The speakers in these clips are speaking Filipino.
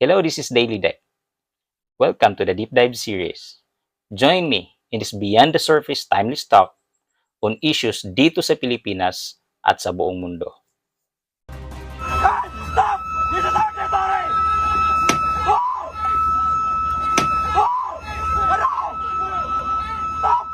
Hello, this is Daily Deck. Welcome to the Deep Dive series. Join me in this Beyond the Surface timeless talk on issues dito sa Pilipinas at sa buong mundo. Stop! Dito sa akin, pare! Oh! Oh! Ano? Stop!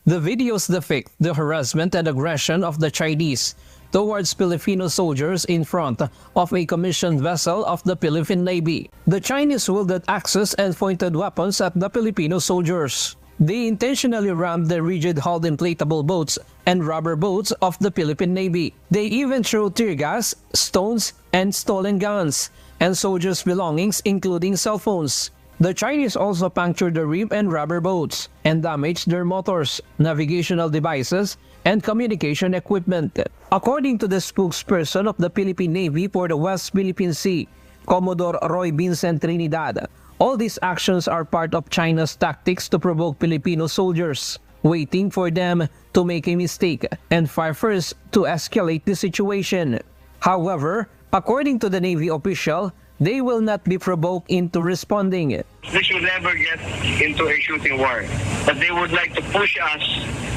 The videos depict the harassment and aggression of the Chinese towards Filipino soldiers in front of a commissioned vessel of the Philippine Navy. The Chinese wielded axes and pointed weapons at the Filipino soldiers. They intentionally rammed the rigid-hulled inflatable boats and rubber boats of the Philippine Navy. They even threw tear gas, stones, and stolen guns, and soldiers' belongings including cell phones. The Chinese also punctured the reef and rubber boats and damaged their motors, navigational devices, and communication equipment. According to the spokesperson of the Philippine Navy for the West Philippine Sea, Commodore Roy Vincent Trinidad, all these actions are part of China's tactics to provoke Filipino soldiers, waiting for them to make a mistake and fire first to escalate the situation. However, according to the Navy official, they will not be provoked into responding. They should never get into a shooting war. But they would like to push us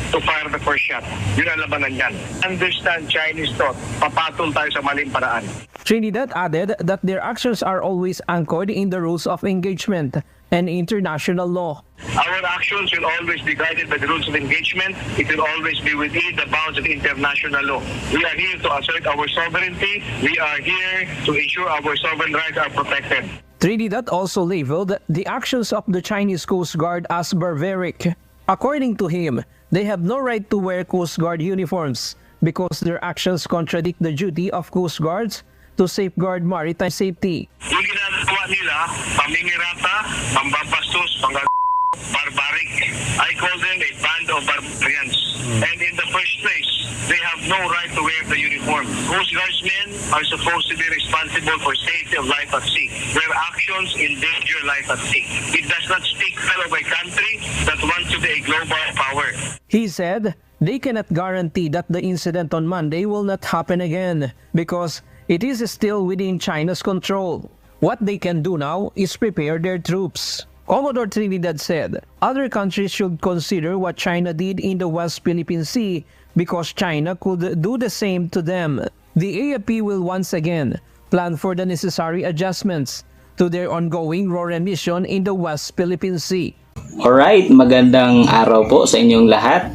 to fire the first shot. Yun ang labanan yan. Understand Chinese thought. Papatol tayo sa maling paraan. Trinidad added that their actions are always anchored in the rules of engagement and international law. Our actions will always be guided by the rules of engagement. It will always be within the bounds of international law. We are here to assert our sovereignty. We are here to ensure our sovereign rights are protected. Trinidad also labeled the actions of the Chinese Coast Guard as barbaric. According to him, they have no right to wear Coast Guard uniforms because their actions contradict the duty of Coast Guards to safeguard maritime safety. Yung ginagawa nila, pamingirata, pambabastos, barbaric. I call them a band of barbarians. And in the first place, they have no right to wear the uniform. Coast Guardsmen are supposed to be responsible for safety of life at sea. Their actions endanger life at sea. It does not speak well of a country that wants to be a global power. He said they cannot guarantee that the incident on Monday will not happen again because it is still within China's control. What they can do now is prepare their troops. Commodore Trinidad said other countries should consider what China did in the West Philippine Sea because China could do the same to them. The AFP will once again plan for the necessary adjustments to their ongoing RORE mission in the West Philippine Sea. Alright, magandang araw po sa inyong lahat.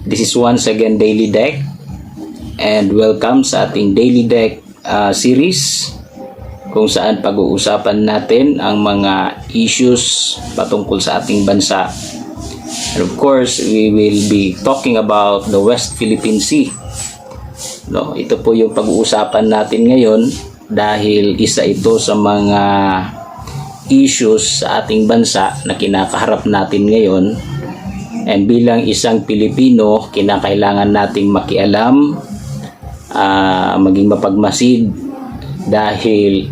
This is once again Daily Deck and welcome sa ating Daily Deck series kung saan pag-uusapan natin ang mga issues patungkol sa ating bansa. And of course, we will be talking about the West Philippine Sea. No, ito po yung pag-uusapan natin ngayon dahil isa ito sa mga issues sa ating bansa na kinakaharap natin ngayon. And bilang isang Pilipino, kinakailangan nating makialam, maging mapagmasid dahil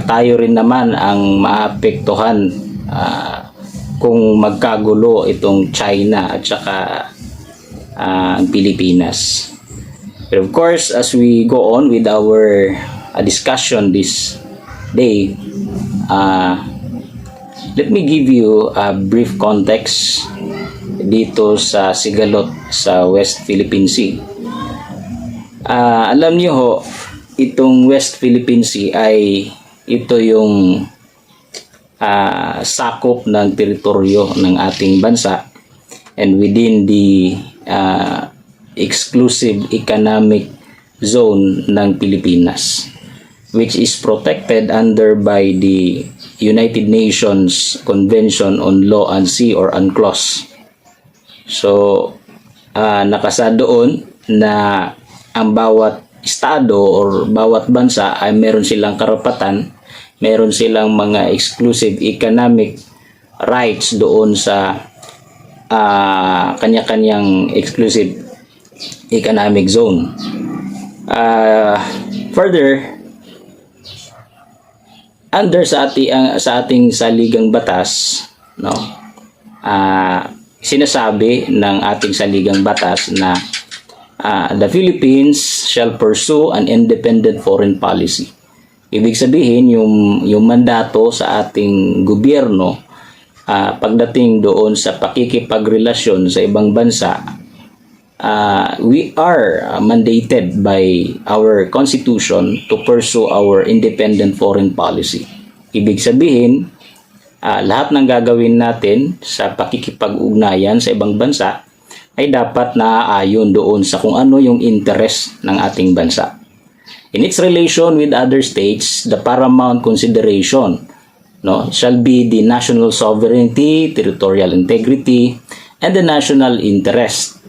tayo rin naman ang maapektuhan kung magkagulo itong China at saka ang Pilipinas. But of course, as we go on with our discussion this day, let me give you a brief context dito sa Sigalot sa West Philippine Sea. Alam niyo ho, itong West Philippine Sea ay ito yung sakop ng teritoryo ng ating bansa and within the exclusive economic zone ng Pilipinas, which is protected under by the United Nations Convention on Law and Sea or UNCLOS. So, nakasa doon na ang bawat estado or bawat bansa ay meron silang karapatan, meron silang mga exclusive economic rights doon sa kanya-kanyang exclusive economic zone. Further, under sa ating saligang batas, no, sinasabi ng ating saligang batas na the Philippines shall pursue an independent foreign policy Ibig sabihin, yung mandato sa ating gobyerno pagdating doon sa pakikipagrelasyon sa ibang bansa, we are mandated by our constitution to pursue our independent foreign policy. Ibig sabihin, lahat ng gagawin natin sa pakikipag-ugnayan sa ibang bansa ay dapat naaayon doon sa kung ano yung interest ng ating bansa. In its relation with other states, the paramount consideration shall be the national sovereignty, territorial integrity, and the national interest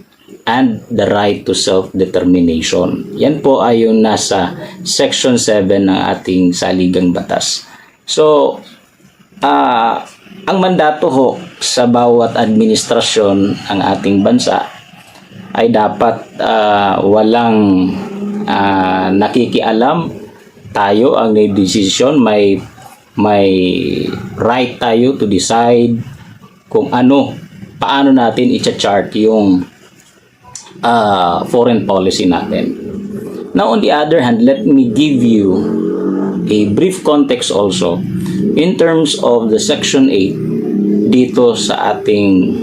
and the right to self-determination. Yan po ay yung nasa Section 7 ng ating saligang batas. So, ang mandato ho sa bawat administrasyon ng ating bansa ay dapat walang nakikialam. Tayo ang may decision, may right tayo to decide kung paano natin i-chart yung foreign policy natin. Now, on the other hand, let me give you a brief context also in terms of the Section 8 dito sa ating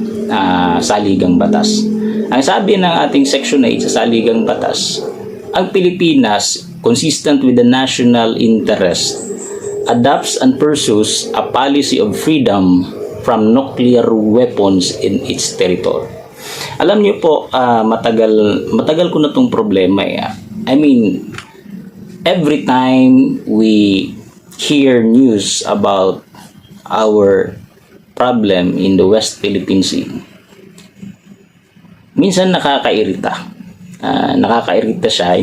saligang batas. Ang sabi ng ating Section 8 sa saligang batas, ang Pilipinas, consistent with the national interest, adopts and pursues a policy of freedom from nuclear weapons in its territory. Alam niyo po, matagal ko na tong problema I mean, every time we hear news about our problem in the West Philippine Sea, minsan nakakairita. Nakakairita siya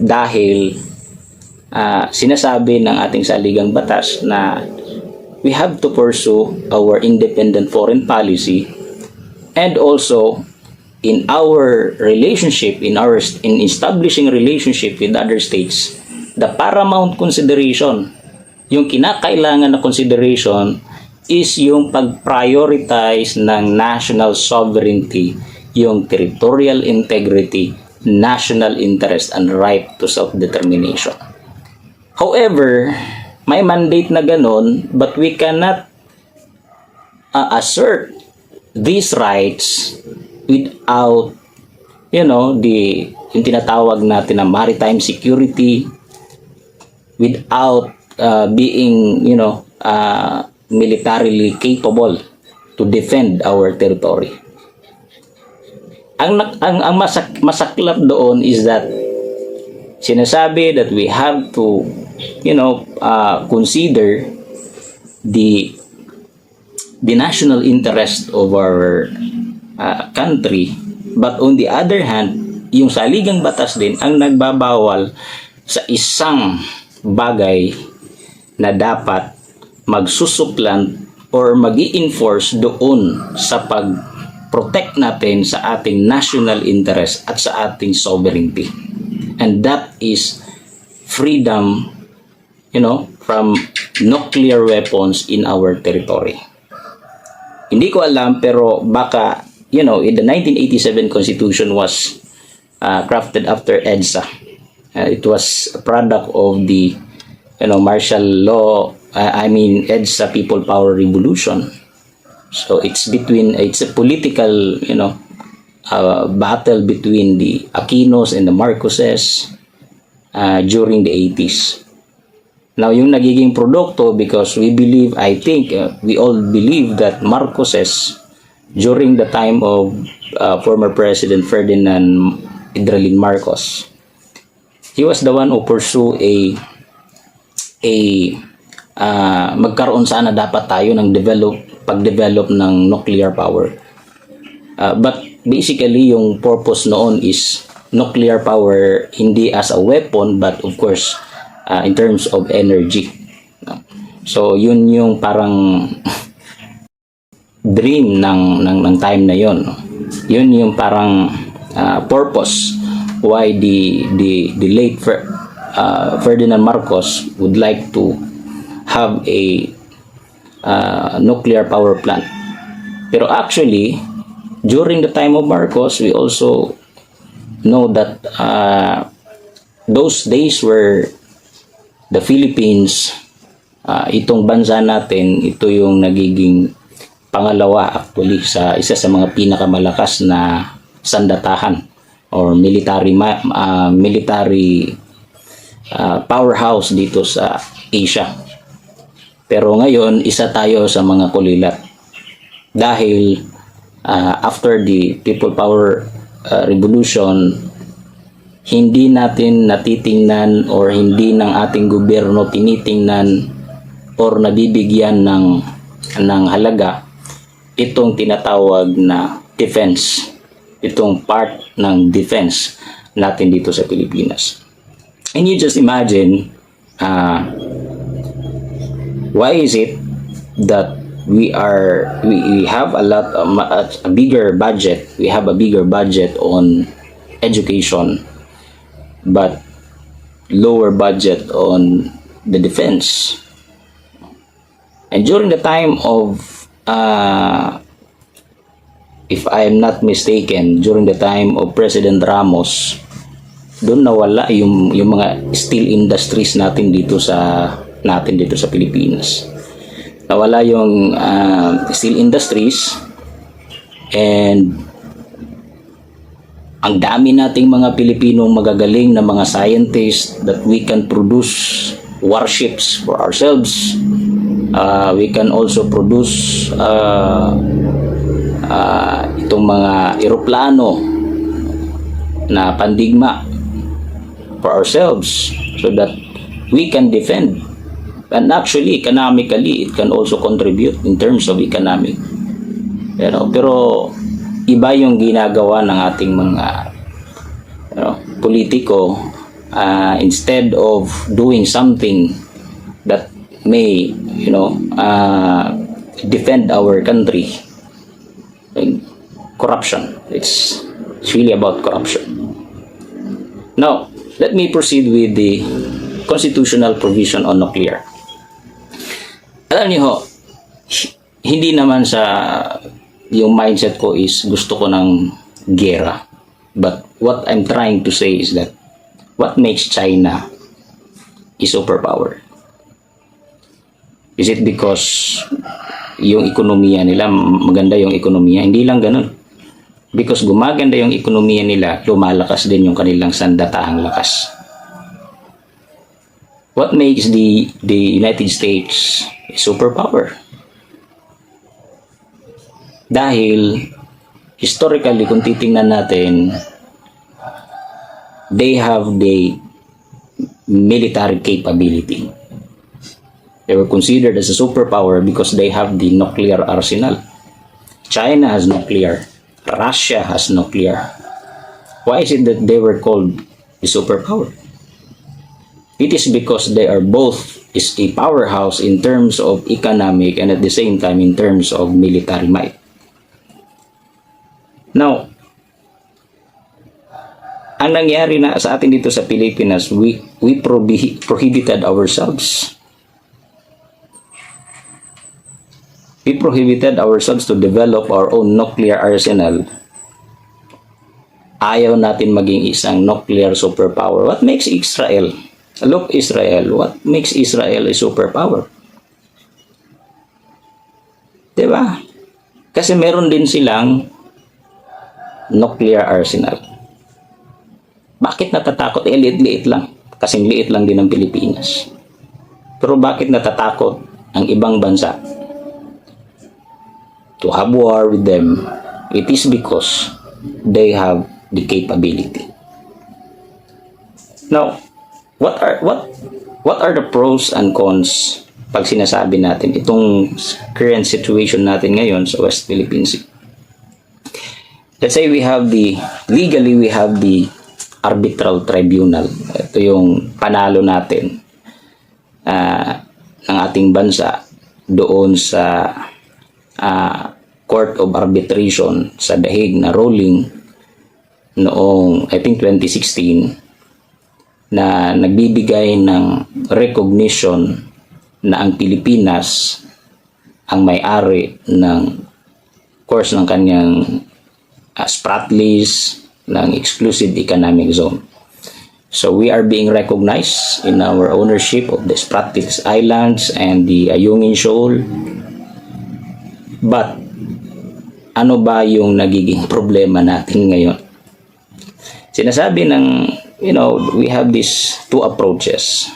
dahil sinasabi ng ating saligang batas na we have to pursue our independent foreign policy, and also in our relationship, in establishing relationship with other states, the paramount consideration, yung kinakailangan na consideration is yung pag-prioritize ng national sovereignty, yung territorial integrity, national interest, and right to self-determination. However, may mandate na ganon, but we cannot assert these rights without, yung tinatawag natin na maritime security, without being, militarily capable to defend our territory. Ang masaklap doon is that sinasabi that we have to consider the national interest of our country, but on the other hand, yung saligang batas din ang nagbabawal sa isang bagay na dapat magsusuplant or magi-enforce doon sa pag-protect natin sa ating national interest at sa ating sovereignty. And that is freedom, from nuclear weapons in our territory. Hindi ko alam, pero baka, the 1987 Constitution was crafted after EDSA. It was a product of the, martial law, EDSA People Power Revolution. So it's a political, battle between the Aquinos and the Marcoses during the 80s. Now, yung nagiging produkto, because we believe, we all believe that Marcoses, during the time of former President Ferdinand Idralin Marcos, he was the one who pursued magkaroon sana dapat tayo ng pag-develop ng nuclear power. But basically, yung purpose noon is nuclear power, hindi as a weapon, but of course, in terms of energy. So, yun yung parang dream ng time na yun. Yun yung parang purpose why the late Ferdinand Marcos would like to have a nuclear power plant. Pero actually, during the time of Marcos, we also know that those days were the Philippines, itong bansa natin, ito yung nagiging pangalawa actually sa isa sa mga pinakamalakas na sandatahan or military powerhouse dito sa Asia. Pero ngayon, isa tayo sa mga kulilat dahil after the People Power Revolution, hindi natin natitingnan or hindi ng ating gobyerno tinitingnan or nabibigyan ng halaga itong tinatawag na defense, itong part ng defense natin dito sa Pilipinas. And you just imagine, why is it that we have a bigger budget, we have a bigger budget on education, but lower budget on the defense? And during the time of, if I am not mistaken, during the time of President Ramos, doon nawala yung mga steel industries natin dito sa Pilipinas. Nawala yung steel industries, and ang dami nating mga Pilipinong magagaling na mga scientists that we can produce warships for ourselves. We can also produce itong mga eroplano na pandigma for ourselves so that we can defend. And actually, economically, it can also contribute in terms of economic. Pero iba yung ginagawa ng ating mga politiko. Instead of doing something that may, defend our country, corruption. It's really about corruption. Now, let me proceed with the constitutional provision on nuclear. Alam niyo ho, hindi naman sa yung mindset ko is gusto ko ng gera. But what I'm trying to say is that what makes China a superpower? Is it because yung ekonomiya nila, maganda yung ekonomiya? Hindi lang ganun. Because gumaganda yung ekonomiya nila, lumalakas din yung kanilang sandatahang lakas. What makes the United States a superpower? Dahil historically, kung titingnan natin, they have the military capability. They were considered as a superpower because they have the nuclear arsenal. China has nuclear. Russia has nuclear. Why is it that they were called a superpower? It is because they are both is a powerhouse in terms of economic and at the same time in terms of military might. Now, ang nangyari na sa atin dito sa Pilipinas, we prohibited ourselves. We prohibited ourselves to develop our own nuclear arsenal. Ayaw natin maging isang nuclear superpower. What makes Israel? Look, Israel. What makes Israel a superpower? Diba? Kasi meron din silang nuclear arsenal. Bakit natatakot? Liit-liit lang. Kasing liit lang din ng Pilipinas. Pero bakit natatakot ang ibang bansa to have war with them? It is because they have the capability. Now, what are the pros and cons pag sinasabi natin itong current situation natin ngayon sa West Philippine Sea? Let's say legally we have the arbitral tribunal. Ito yung panalo natin ng ating bansa doon sa Court of Arbitration sa The Hague na ruling noong I think 2016 na nagbibigay ng recognition na ang Pilipinas ang may-ari ng course ng kanyang Spratlys ng Exclusive Economic Zone. So we are being recognized in our ownership of the Spratlys Islands and the Ayungin Shoal. But ano ba yung nagiging problema natin ngayon? Sinasabi ng, we have these two approaches.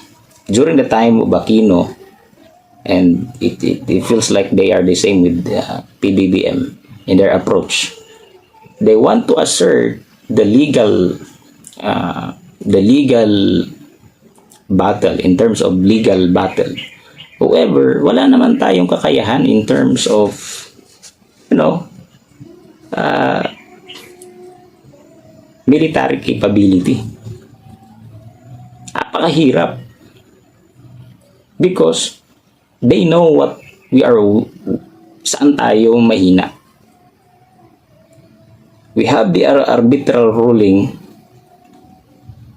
During the time of Aquino, and it feels like they are the same with PBBM in their approach. They want to assert the legal battle, in terms of legal battle. However, wala naman tayong kakayahan in terms of, military capability. Napakahirap. Because they know what we are, saan tayo mahina. We have the arbitral ruling,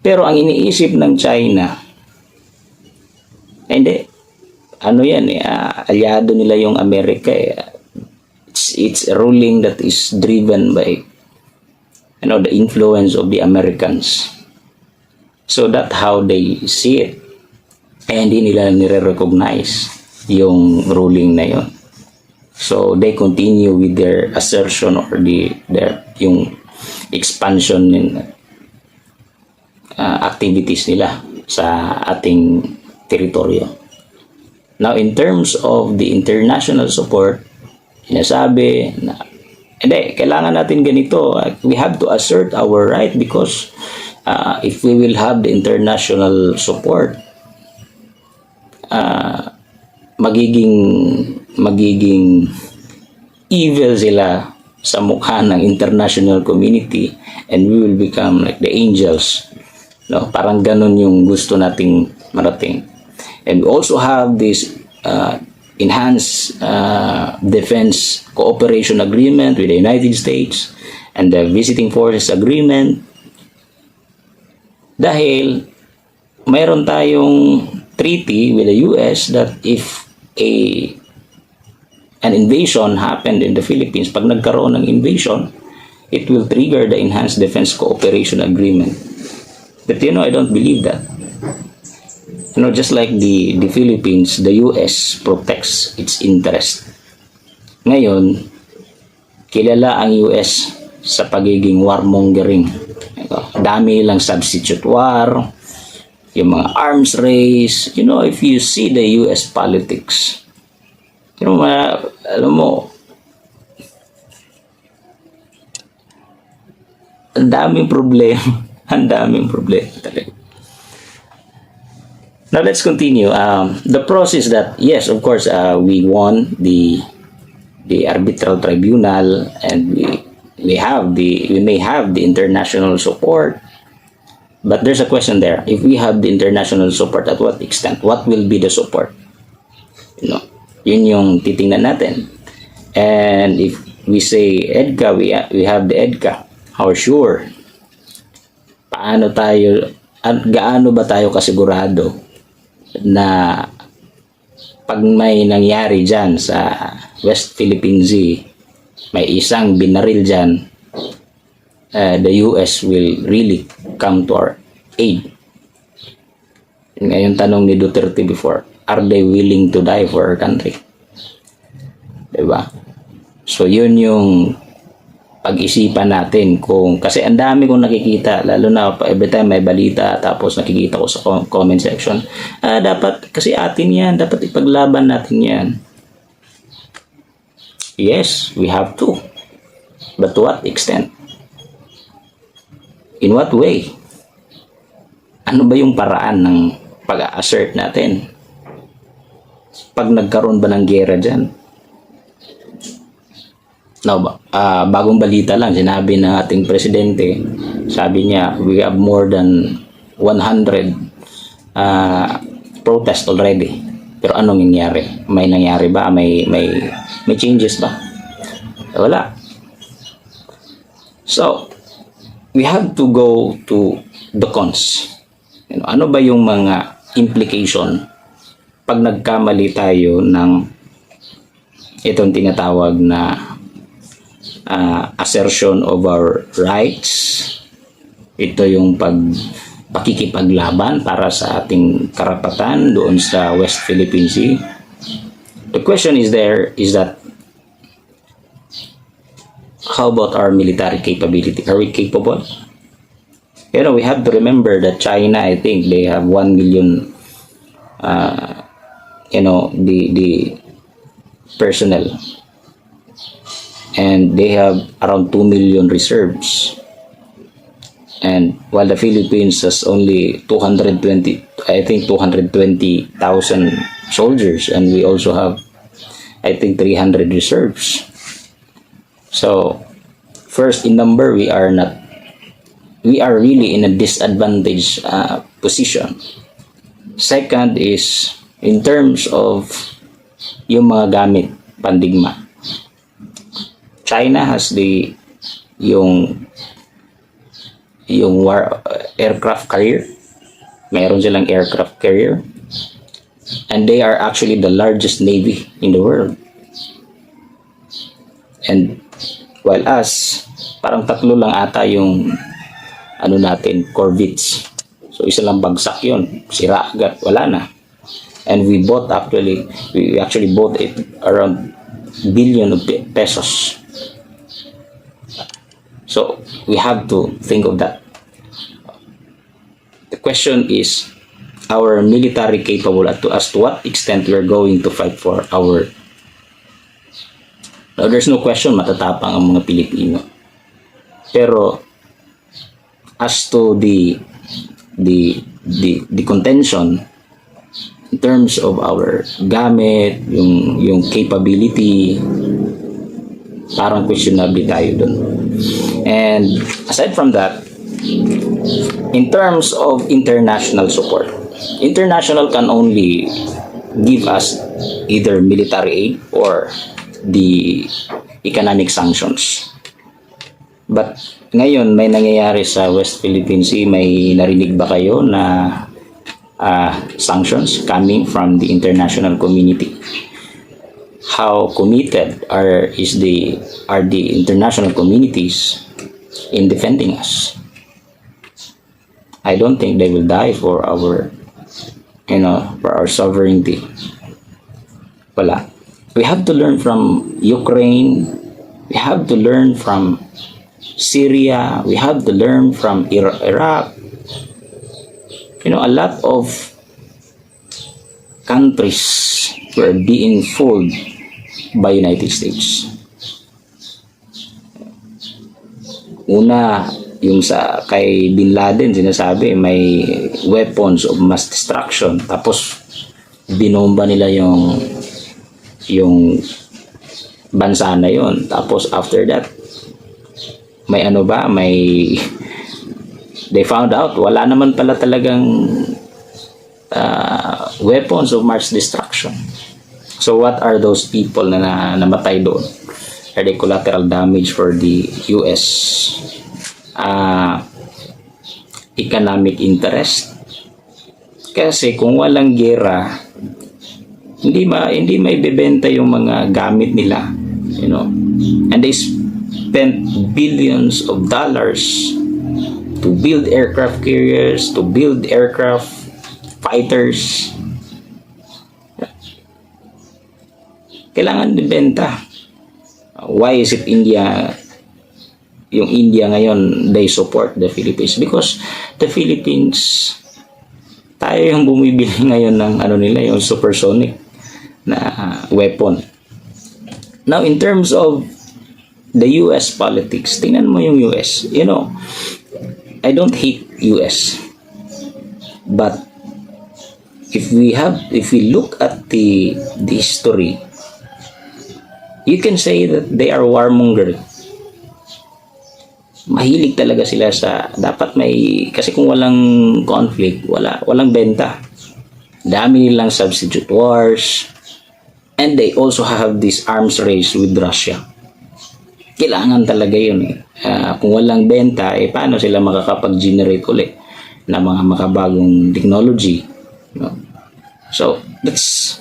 pero ang iniisip ng China, hindi, alyado nila yung Amerika. It's a ruling that is driven by, the influence of the Americans. So that's how they see it. And hindi nila nire-recognize yung ruling na yon. So they continue with their assertion or yung expansion in activities nila sa ating teritoryo. Now in terms of the international support, sinasabi na kailangan natin ganito. We have to assert our right because if we will have the international support, magiging evil sila sa mukha ng international community and we will become like the angels. Parang ganun yung gusto nating marating. And we also have this enhanced defense cooperation agreement with the United States and the visiting forces agreement, dahil mayroon tayong treaty with the US that if an invasion happened in the Philippines, pag nagkaroon ng invasion, it will trigger the enhanced defense cooperation agreement. But I don't believe that. Just like the Philippines, the US protects its interest. Ngayon, kilala ang US sa pagiging warmongering. Dami lang substitute war, yung mga arms race. If you see the US politics, alam mo, ang daming problema. Ang daming problema talaga. Now let's continue. The process that, yes, of course, we won the arbitral tribunal, and we may have the international support, but there's a question there. If we have the international support, at what extent? What will be the support? Yun yung titingnan natin. And if we say EDCA, we have the EDCA. How sure? Gaano ba tayo kasigurado na pag may nangyari dyan sa West Philippine Sea, may isang binaril dyan, the US will really come to our aid? Ngayon tanong ni Duterte before, are they willing to die for our country? Diba? So yun yung pag-isipan natin, kasi ang dami kong nakikita, lalo na every time may balita tapos nakikita ko sa comment section, dapat kasi atin yan, dapat ipaglaban natin yan. Yes, we have to, but to what extent? In what way? Ano ba yung paraan ng pag-assert natin pag nagkaroon ba ng gera dyan? Now, bagong balita lang, sinabi ng ating presidente, sabi niya, we have more than 100 protests already. Pero anong nangyari? May nangyari ba? May changes ba? Wala. So, we have to go to the cons. Ano ba yung mga implication pag nagkamali tayo ng itong tinatawag na assertion of our rights? Ito yung pakikipaglaban para sa ating karapatan doon sa West Philippine Sea. The question is that how about our military capability? Are we capable? We have to remember that China, I think they have 1 million the personnel, and they have around 2 million reserves. And while the Philippines has only 220,000 soldiers, and we also have, I think, 300 reserves. So, first, in number, we are really in a disadvantaged position. Second is, in terms of yung mga gamit, pandigma. China has yung aircraft carrier. Mayroon silang aircraft carrier. And they are actually the largest navy in the world. And while us, parang tatlo lang ata yung natin, corvettes. So isa lang bagsak yun. Sira agad. Wala na. And we actually bought it around billion of pesos. So we have to think of that. The question is, our military capable as to what extent we are going to fight for our. Now, there's no question matatapang ang mga Pilipino. Pero as to the contention in terms of our gamit, yung capability, parang questionable tayo dun. And aside from that, in terms of international support, international can only give us either military aid or the economic sanctions. But ngayon, may nangyayari sa West Philippine Sea. May narinig ba kayo na sanctions coming from the international community? How committed are the international communities in defending us? I don't think they will die for our sovereignty. Wala. We have to learn from Ukraine. We have to learn from Syria. We have to learn from Iraq. A lot of countries were being fooled by United States. Una, yung kay Bin Laden, sinasabi may weapons of mass destruction. Tapos binomba nila yung bansa na yon. Tapos after that, they found out wala naman pala talagang weapons of mass destruction. So what are those people na namatay doon? Are they collateral damage for the US economic interest? Kasi kung walang gera, hindi may bebenta yung mga gamit nila, and they spent billions of dollars to build aircraft carriers, to build aircraft fighters. Kailangan ibenta. Why is it yung India ngayon, they support the Philippines? Because the Philippines, tayo yung bumibili ngayon ng nila, yung supersonic na weapon. Now, in terms of the US politics, tingnan mo yung US. I don't hate US. But if we look at the history, you can say that they are warmonger. Mahilig talaga sila dapat kasi kung walang conflict, walang benta. Dami nilang substitute wars, and they also have this arms race with Russia. Kailangan talaga yun. Kung walang benta, paano sila makakapag-generate ulit na mga makabagong technology? So, that's,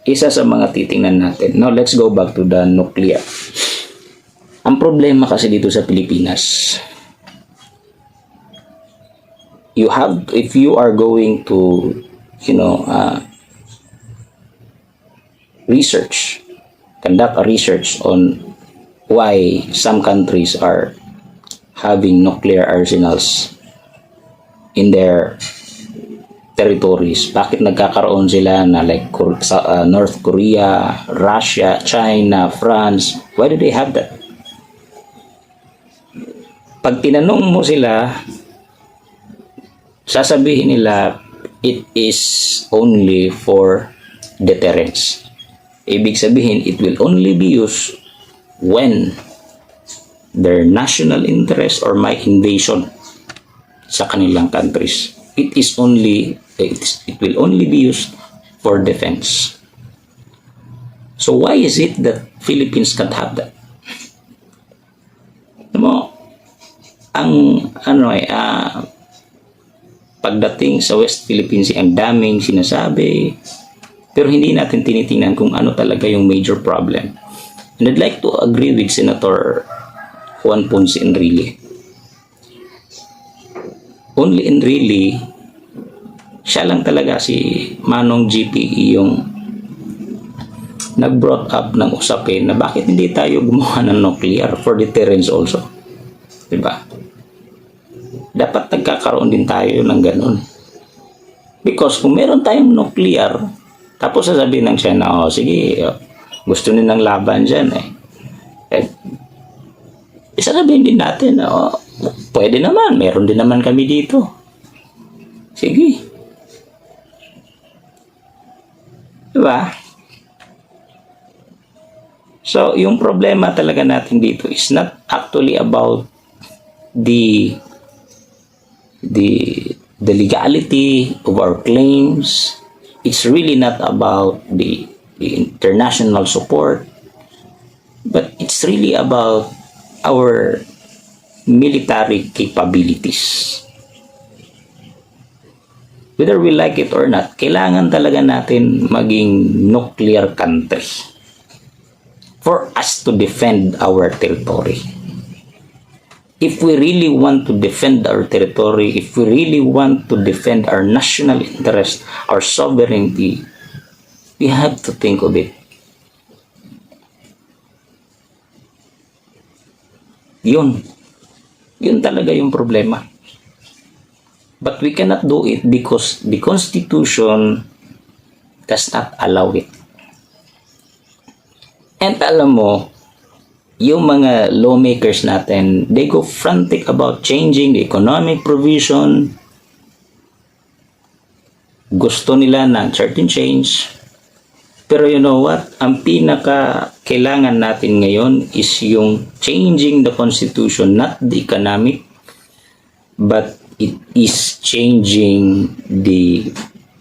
isa sa mga titingnan natin. Now, let's go back to the nuclear. Ang problema kasi dito sa Pilipinas, you have, if you are going to, research, conduct a research on why some countries are having nuclear arsenals in their territories. Bakit nagkakaroon sila na like North Korea, Russia, China, France? Why do they have that? Pag tinanong mo sila, sasabihin nila, it is only for deterrence. Ibig sabihin, it will only be used when their national interest or my invasion sa kanilang countries. It will only be used for defense. So why is it that Philippines can't have that? Pagdating sa West Philippines, ang daming sinasabi, pero hindi natin tinitingnan kung ano talaga yung major problem. And I'd like to agree with Senator Juan Ponce Enrile. Only Enrile, siya lang talaga, si Manong GPE, yung nag-brought up ng usapin na bakit hindi tayo gumawa ng nuclear for deterrence also. Diba? Dapat nagkakaroon din tayo ng ganun. Because kung meron tayong nuclear, tapos sasabihin ng China, sige, gusto nilang laban dyan sasabihin din natin, pwede naman, meron din naman kami dito. Sige. Diba? So, yung problema talaga natin dito is not actually about the legality of our claims. It's really not about the international support, but it's really about our military capabilities. Whether we like it or not, kailangan talaga natin maging nuclear country for us to defend our territory. If we really want to defend our territory, if we really want to defend our national interest, our sovereignty, we have to think of it. Yun talaga yung problema. But we cannot do it because the Constitution does not allow it. And alam mo, yung mga lawmakers natin, they go frantic about changing the economic provision. Gusto nila ng certain change. Pero you know what? Ang pinaka kailangan natin ngayon is yung changing the Constitution, not the economic, but it is changing the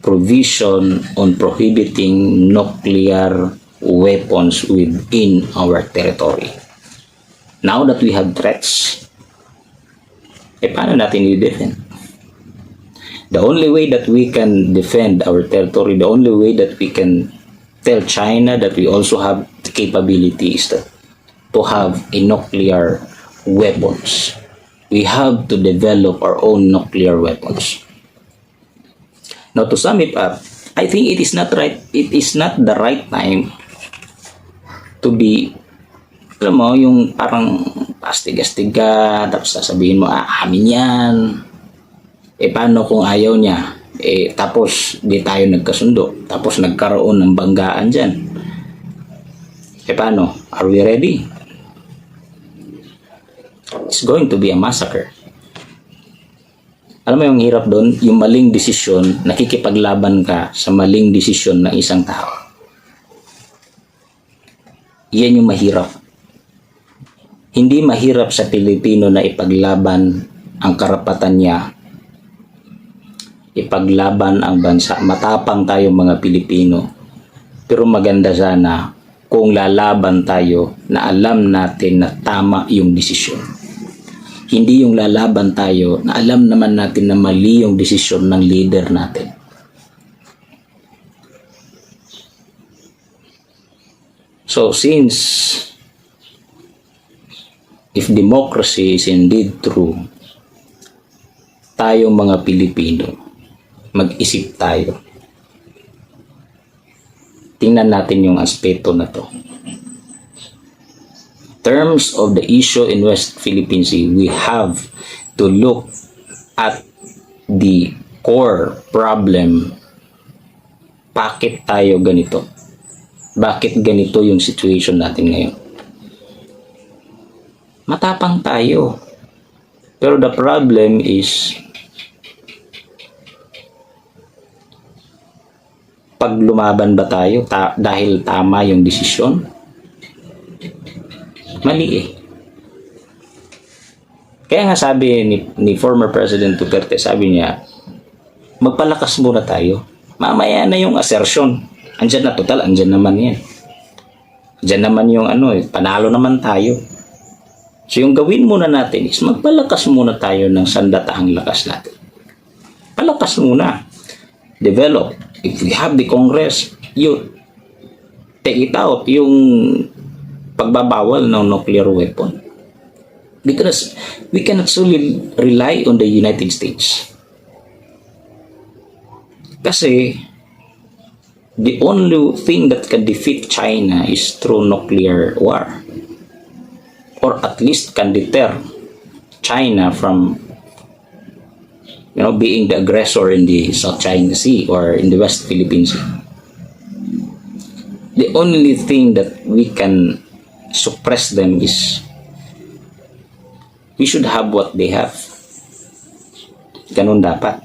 provision on prohibiting nuclear weapons within our territory. Now that we have threats, paano natin i-defend? The only way that we can defend our territory, the only way that we can tell China that we also have the capability is to have a nuclear weapons. We have to develop our own nuclear weapons. Now, to sum it up, I think it is not right. It is not the right time to be, alam mo, yung parang astig-astiga, tapos sasabihin mo, amin yan. Paano kung ayaw niya? Tapos di tayo nagkasundo, tapos nagkaroon ng banggaan dyan. Paano? Are we ready? It's going to be a massacre. Alam mo yung hirap doon? Yung maling desisyon, nakikipaglaban ka sa maling desisyon ng isang tao. Yan yung mahirap. Hindi mahirap sa Pilipino na ipaglaban ang karapatan niya, ipaglaban ang bansa. Matapang tayo mga Pilipino. Pero maganda sana kung lalaban tayo na alam natin na tama yung desisyon. Hindi yung lalaban tayo na alam naman natin na mali yung desisyon ng leader natin. So since if democracy is indeed true, tayong mga Pilipino, mag-isip tayo. Tingnan natin yung aspeto na to. Terms of the issue in West Philippine Sea, we have to look at the core problem. Bakit tayo ganito? Bakit ganito yung situation natin ngayon? Matapang tayo. Pero the problem is, pag lumaban ba tayo dahil tama yung desisyon? Mali eh. Kaya nga sabi ni former President Duterte, sabi niya, magpalakas muna tayo. Mamaya na yung assertion. Andyan na, total, andyan naman yan. Andyan naman yung panalo naman tayo. So yung gawin muna natin is magpalakas muna tayo ng sandatahang lakas natin. Palakas muna. Develop. If we have the Congress, you take it out, yung pagbabawal ng nuclear weapon. Because we cannot solely rely on the United States. Kasi the only thing that can defeat China is through nuclear war. Or at least can deter China from being the aggressor in the South China Sea or in the West Philippine Sea. The only thing that we can suppress them is we should have what they have. Ganun dapat.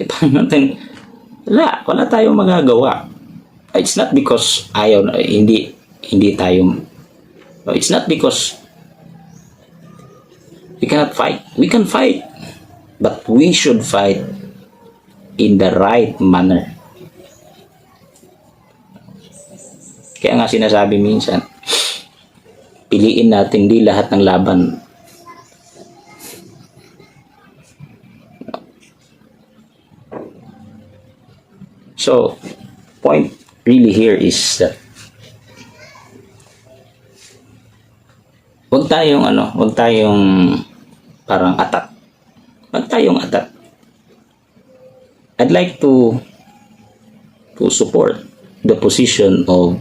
Paano natin? Wala tayong magagawa. It's not because hindi tayo. It's not because we cannot fight. We can fight. But we should fight in the right manner. Kaya nga sinasabi minsan, piliin natin di lahat ng laban. So, point really here is that wag tayong parang attack. Wag tayong attack. I'd like to support the position of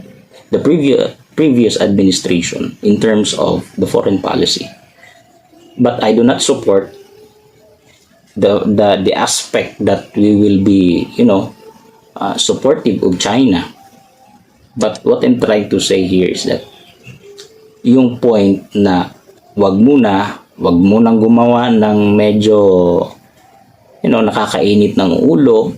the previous administration in terms of the foreign policy. But I do not support the aspect that we will be, supportive of China. But what I'm trying to say here is that yung point na wag munang gumawa ng medyo nakakainit ng ulo,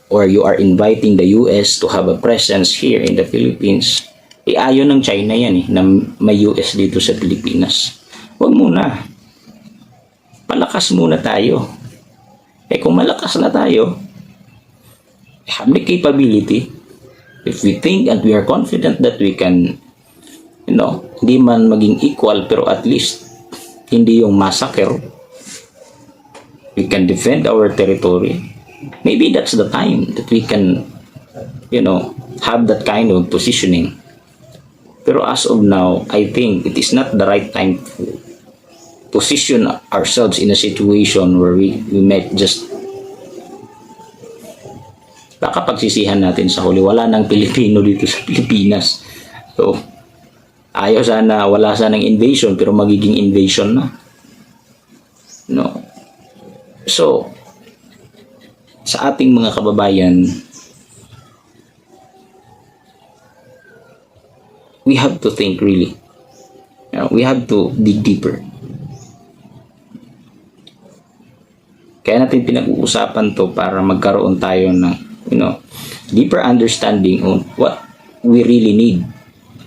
or you are inviting the US to have a presence here in the Philippines. Ayaw ng China yan na may US dito sa Pilipinas. Wag muna. Palakas muna tayo. Kung malakas na tayo, have the capability, if we think and we are confident that we can, hindi man maging equal, pero at least hindi yung massacre, we can defend our territory. Maybe that's the time that we can, have that kind of positioning. Pero as of now, I think it is not the right time to position ourselves in a situation where we might just, baka pagsisihan natin sa huli, wala nang Pilipino dito sa Pilipinas. So, wala sanang invasion, pero magiging invasion na. So, sa ating mga kababayan, we have to think really. We have to dig deeper. Kaya natin pinag-uusapan to para magkaroon tayo ng, deeper understanding on what we really need.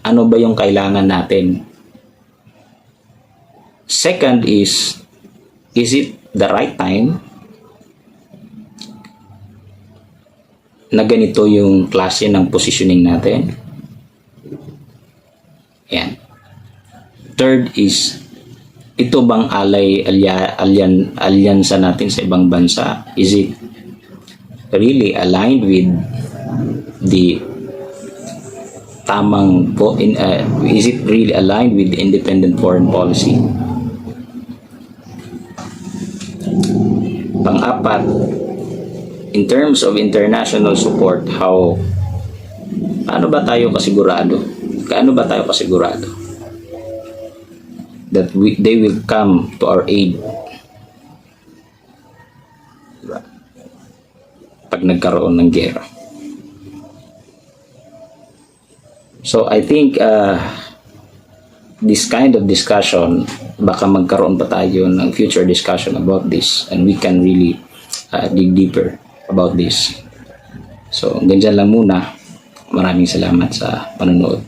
Ano ba yung kailangan natin? Second is it the right time na ganito yung klase ng positioning natin? Yan. Third is, ito bang alyansa natin sa ibang bansa? Is it really aligned with the is it really aligned with the independent foreign policy? Pang-apat, in terms of international support, paano ba tayo kasigurado? Kaano ba tayo kasigurado that they will come to our aid? Diba? Pag nagkaroon ng gera. So I think this kind of discussion, baka magkaroon pa tayo ng future discussion about this, and we can really dig deeper about this. So hanggang dyan lang muna. Maraming salamat sa panonood.